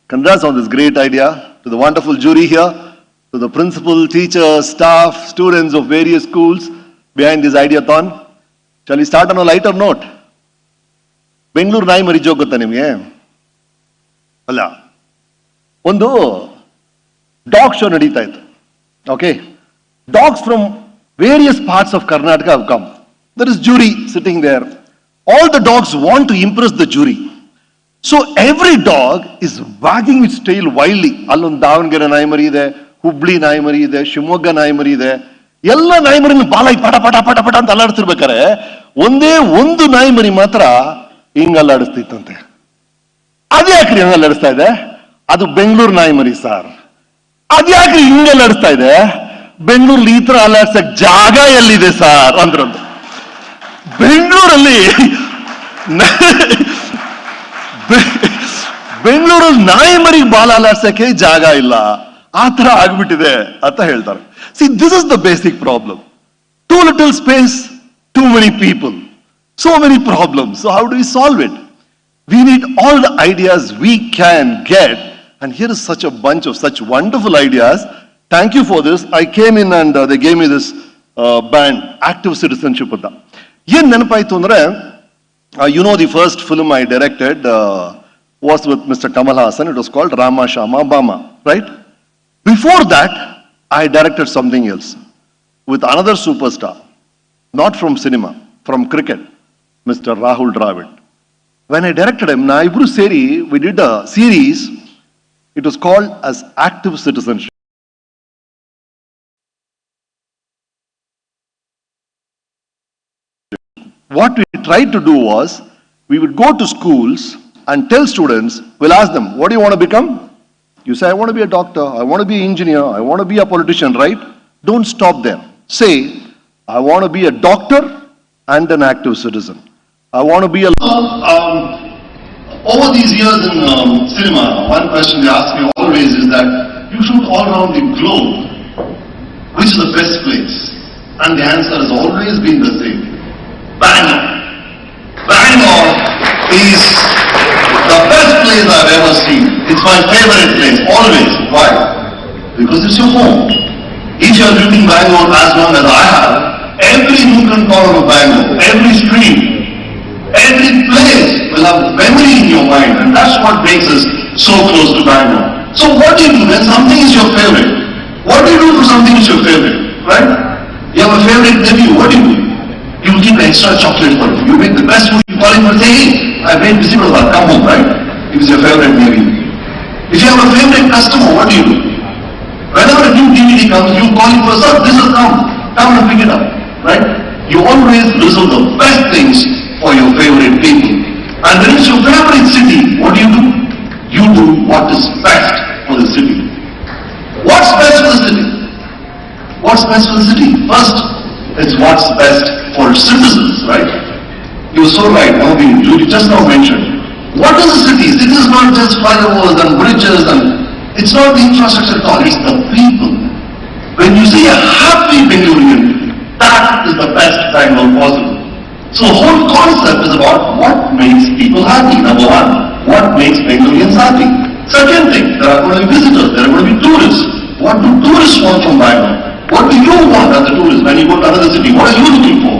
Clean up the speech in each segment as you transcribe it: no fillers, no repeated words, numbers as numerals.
Congrats on this great idea. To the wonderful jury here, to the principal, teachers, staff, students of various schools behind this ideathon. Shall we start on a lighter note? Bengaluru ನಾಯಿ ಮರಿ joke ಗೊತ್ತಾ ನಿಮಗೆ? ಅಲ್ಲ, ಒಂದು dog show ನಡೀತಾ ಇತ್ತು. Okay, dogs from various parts of Karnataka have come. There is jury sitting there. All the dogs want to impress the jury. So every dog is wagging its tail wildly. Allon Davangere ನಾಯಿ ಮರಿ ಇದೆ, ಹುಬ್ಳಿ ನಾಯಿ ಮರಿ ಇದೆ, ಶಿವಮೊಗ್ಗ ನಾಯಿ ಮರಿ ಇದೆ. ಎಲ್ಲ ನಾಯಿ ಮರಿನ ಬಾಲ ಪಟ ಪಟ ಪಟ ಪಟ ಅಂತ ಅಲ್ಲಾಡ್ತಿರ್ಬೇಕಾರೆ ಒಂದೇ ಒಂದು ನಾಯಿ ಮರಿ ಮಾತ್ರ ಹಿಂಗ ಅಲ್ಲಾಡಿಸ್ತಿತ್ತಂತೆ. ಅದ್ಯಾಕ್ರಿ ಹಂಗ ಅಲ್ಲಾಡಿಸ್ತಾ ಇದೆ? ಅದು ಬೆಂಗಳೂರು ನಾಯಿ ಮರಿ ಸಾರ್. ಅದ್ಯಾಕ್ರಿ ಹಿಂಗ ಅಲ್ಲಾಡಿಸ್ತಾ ಇದೆ? ಬೆಂಗಳೂರಲ್ಲಿ ಈ ತರ ಅಲ್ಲಾಡ್ಸಕ್ ಜಾಗ ಎಲ್ಲಿದೆ ಸಾರ್ ಅಂದ್ರಂತ. ಬೆಂಗಳೂರಲ್ಲಿ ಬೆಂಗಳೂರಲ್ಲಿ ನಾಯಿ ಮರಿಗೆ ಬಾಲ ಅಲ್ಲಾಡ್ಸಕ್ಕೆ ಜಾಗ ಇಲ್ಲ, ಆ ತರ ಆಗ್ಬಿಟ್ಟಿದೆ ಅಂತ ಹೇಳ್ತಾರೆ. See, this is the basic problem. Too little space, too many people, so many problems. So how do we solve it? We need all the ideas we can get, and here is such a bunch of such wonderful ideas. Thank you for this. I came in and they gave me this band, Active Citizenship. Yen nenapaitu andre, you know, the first film I directed was with Mr. Kamal Hassan. It was called Rama Shama Bama, right? Before that, I directed something else with another superstar, not from cinema, from cricket, Mr. Rahul Dravid. When I directed him, Naibru Seri, we did a series. It was called as Active Citizenship. What we tried to do was, we would go to schools and tell students, we'll ask them, what do you want to become? You say, I want to be a doctor, I want to be an engineer, I want to be a politician, right? Don't stop there. Say, I want to be a doctor and an active citizen. I want to be a... over these years in cinema, one question they ask me always is that, you shoot all around the globe, which is the best place? And the answer has always been the same. Bangalore. Bangalore is the best place I've ever seen. It's my favorite place, always. Why? Because it's your home. If you have lived in Bangalore as long as I have, every nook and corner of Bangalore, every street, every place will have memory in your mind, and that's what makes us so close to Bangalore. So what do you do when something is your favorite? What do you do for something is your favorite, right? You have a favorite nephew, what do? You give extra chocolate for it. You make the best food, you call him and say, hey, I made this, come home, right? It is your favorite movie. If you have a favorite customer, what do? Whenever a new DVD comes, you call him for, sir, this will come and pick it up, right? You always reserve the best things for your favorite people. And when it's your favorite city, what do? You do what is best for the city. What's best for the city? What's best for the city? First, it's what's best for citizens, right? You're so right, you just now mentioned. What is a city? City is not just firewalls and bridges, and it's not the infrastructure at all, it's the people. When you see a happy Bengalorean, that is the best Bangalore possible. So the whole concept is about what makes people happy. Number one, what makes Bengaloreans happy? Second thing, there are going to be visitors, there are going to be tourists. What do tourists want from Bangalore? What do you want as a tourist when you go to another city? What are you looking for?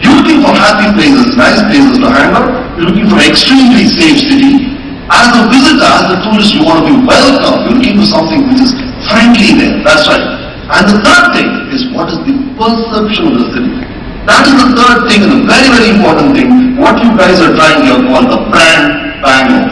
You're looking for happy places, nice places to hang out. You're looking for an extremely safe city. As a visitor, as a tourist, you want to be welcome. You're looking for something which is friendly there. That's right. And the third thing is, what is the perception of the city? That is the third thing, and a very, very important thing. What you guys are trying here called the brand Bangalore.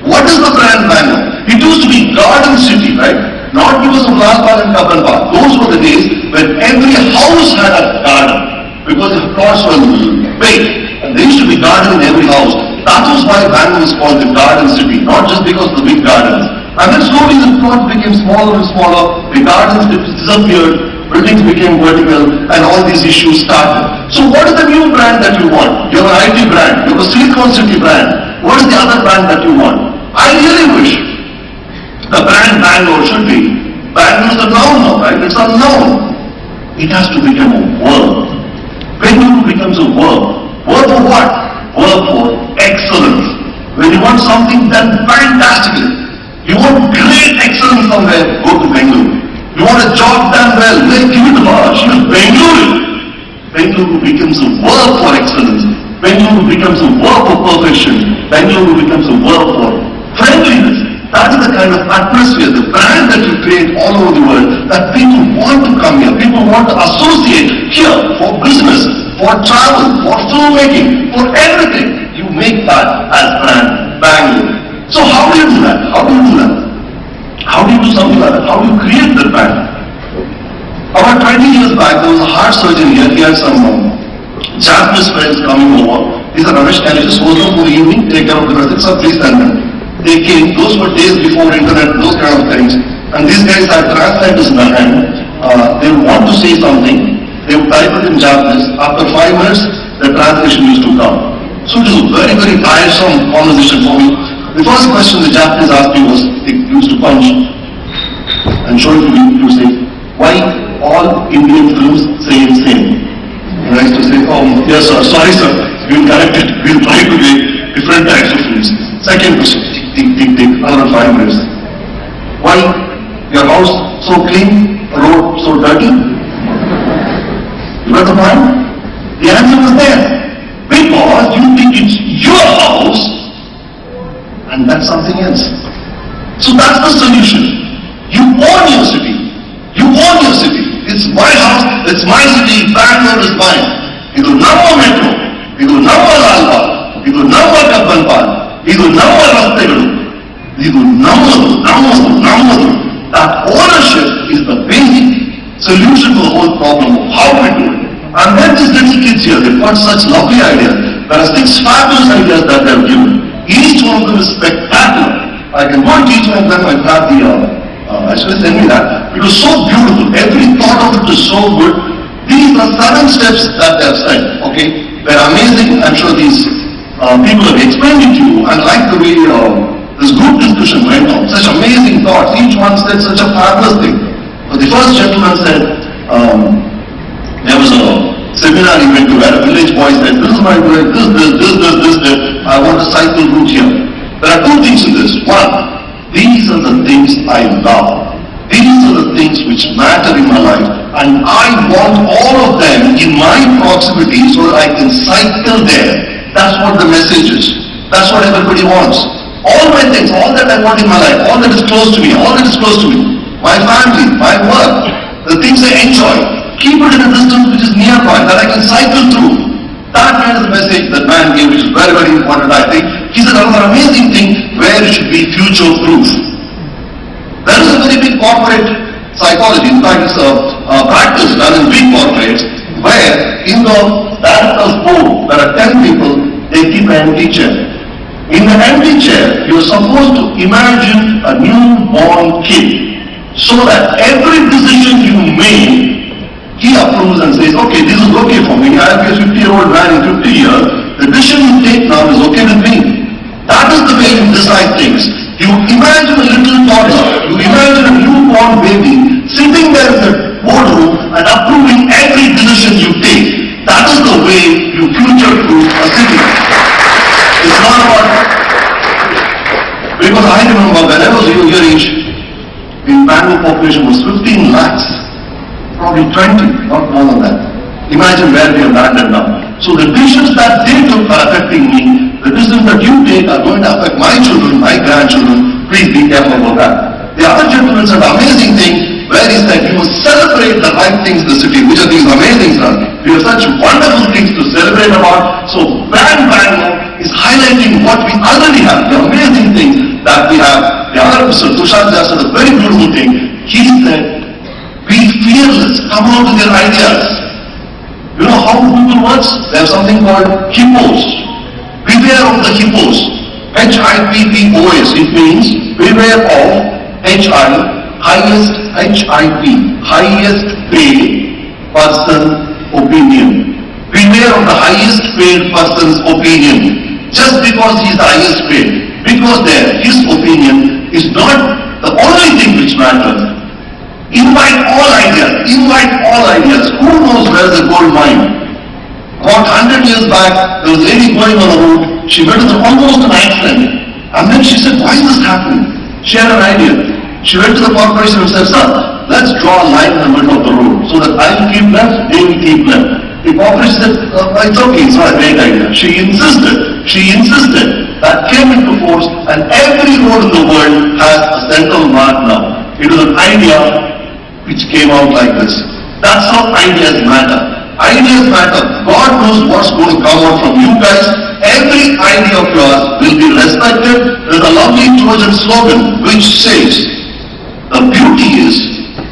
What is the brand Bangalore? It used to be garden city, right? Not because of Lal Bagh and Kaban Bagh. Those were the days when every house had a garden, because the plots were big, and there used to be garden in every house. That was why Bangalore is called the garden city, not just because of the big gardens. And then slowly the plot became smaller and smaller, the gardens disappeared, buildings became vertical, and all these issues started. So what is the new brand that you want? You have an IT brand, you have a Silicon City brand. What is the other brand that you want? I really wish the brand Bangalore should be, Bangalore is a noun now, right? It's a noun. It has to become a verb. Bangalore becomes a verb. Verb for what? Verb for excellence. When you want something done fantastically, You want great excellence somewhere, go to Bengaluru. You want a job done well, give it to her. She was Bengaluru. Bengaluru becomes a work for excellence. Bengaluru becomes a work for perfection. Bengaluru becomes a work for friendliness. That is the kind of atmosphere, the brand that you create all over the world, that people want to come here. People want to associate here for business, for travel, for filmmaking, for everything. You make that as brand Bangalore. So how do you do that? How do you do that? How do you do something like that? How do you create that brand? About 20 years back, there was a heart surgeon here. He had some Japanese friends coming over. He said, Ramesh, can you just hold them for the evening? Take care of the rest. Sir, please stand there. They came, those were days before internet, those kind of things. And these guys had translators in their hand. They would want to say something. They would type it in Japanese. After 5 minutes, the translation used to come. So it was a very, very tiresome conversation for me. The first question the Japanese asked me was, they used to punch and show it to me to say, why all Indian films say the same? And I used to say, oh, yes sir, sorry sir, we'll correct it. We'll try to make different types of films. Second question, tick, another 5 minutes. Why your house so clean, road so dirty? You got the point? The answer was there. Because you think it's your house, and that's something else. So that's the solution. You own your city. You own your city. It's my house, it's my city, Bangalore is mine. Idu namma metro, idu namma lalbagh, idu namma kabbanpal, idu namma rastegalu, idu nammadu. That ownership is the basic solution to the whole problem of how we do it. And then these little kids here, they've got such lovely ideas. There are 6 fabulous ideas that they've given. Each one of them is spectacular. I can go and teach one of them. I got the, actually send me that. It was so beautiful. Every thought of it is so good. These are 7 steps that they have said. Okay, they're amazing. I'm sure these people have explained it to you. And like the way this group discussion went on, such amazing thoughts. Each one said such a fabulous thing. So the first gentleman said, there was a seminar he went to where a village boy said, this is my bread, this, I want a cycle route here. There are 2 things in this. One, these are the things I love. These are the things which matter in my life. And I want all of them in my proximity so that I can cycle there. That's what the message is. That's what everybody wants. All my things, all that I want in my life, all that is close to me, my family, my work, the things I enjoy. Keep it in a distance which is nearby, that I can cycle through. That kind of message that man gave, which is very, very important, I think. He said another amazing thing, where it should be future-proof. There is a very big corporate psychology, in fact it's a practice done in big corporates, where in the director's board, there are 10 people, they keep an empty chair. In the empty chair, you are supposed to imagine a newborn kid, so that every decision you make, he approves and says, okay, this is okay for me. I am a 50-year-old man in 50 years. The decision you take now is okay with me. That is the way you decide things. You imagine a little toddler, you imagine a newborn baby sitting there in the boardroom and approving every decision you take. That is the way you future-proof a city. It's not about... Because I remember when I was your age, the Bangalore population was 15 lakhs. Probably 20, not more than that. Imagine where we have landed now. So the decisions that they took are affecting me. The decisions that you take are going to affect my children, my grandchildren. Please be careful about that. The other gentleman said an amazing thing where he said you must celebrate the right things in the city, which are these amazing stuff. We have such wonderful things to celebrate about. So Bangalore is highlighting what we already have, the amazing things that we have. The other Mr. Tushar just said a very beautiful thing. He said, be fearless, come out with your ideas. You know how Google works? They have something called hippos. Beware of the hippos. H-I-P-P-O-S. It means beware of H-I, highest H-I-P, highest paid person opinion. Beware of the highest paid person's opinion. Just because he is the highest paid. Because his opinion is not the only thing which matters. Invite all ideas. Who knows where is the gold mine? About 100 years back, there was a lady going on a road. She met with almost an accident. And then she said, why is this happening? She had an idea. She went to the corporation and said, "Sir, let's draw a line in the middle of the road so that I will keep left, they will keep left." The corporation said, "It's okay, it's not a great idea." She insisted. That came into force, and every road in the world has a central mark now. It was an idea which came out like this. That's how ideas matter. Ideas matter. God knows what's going to come out from you guys. Every idea of yours will be respected. There's a lovely Trojan slogan which says, "The beauty is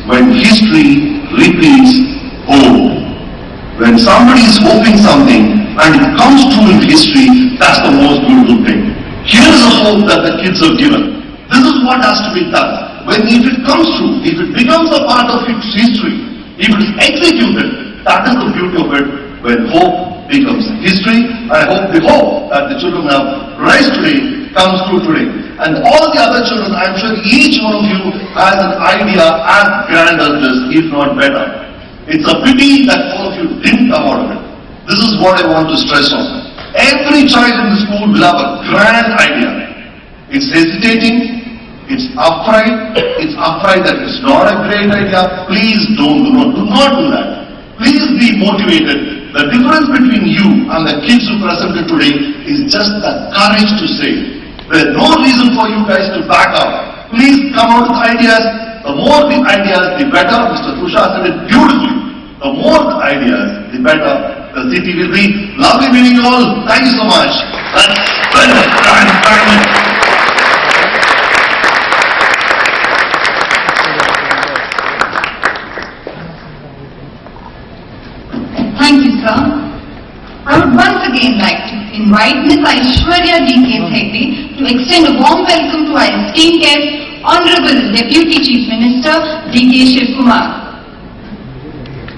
when history repeats hope." When somebody is hoping something and it comes true in history, that's the most beautiful thing. Here is a hope that the kids have given. This is what has to be done. If it comes true, if it becomes a part of its history, if it is executed, that is the beauty of it, when hope becomes history. I hope the hope that the children have raised today comes true today. And all the other children, I'm sure each one of you has an idea as grand as this, if not better. It's a pity that all of you didn't come out of it. This is what I want to stress on. Every child in the school will have a grand idea. It's hesitating, it's afraid that it's not a great idea. Please do not do that. Please be motivated. The difference between you and the kids who presented today is just the courage to say. There's no reason for you guys to back out. Please come out with ideas. The more the ideas, the better. Mr. Tushar said it beautifully. The more the ideas, the better the city will be. Lovely meeting you all. Thank you so much. Thank you, sir. I would once again like to invite Ms. Aishwarya D.K. Thekde to extend a warm welcome to our esteemed guest, Honorable Deputy Chief Minister D.K. Shivkumar.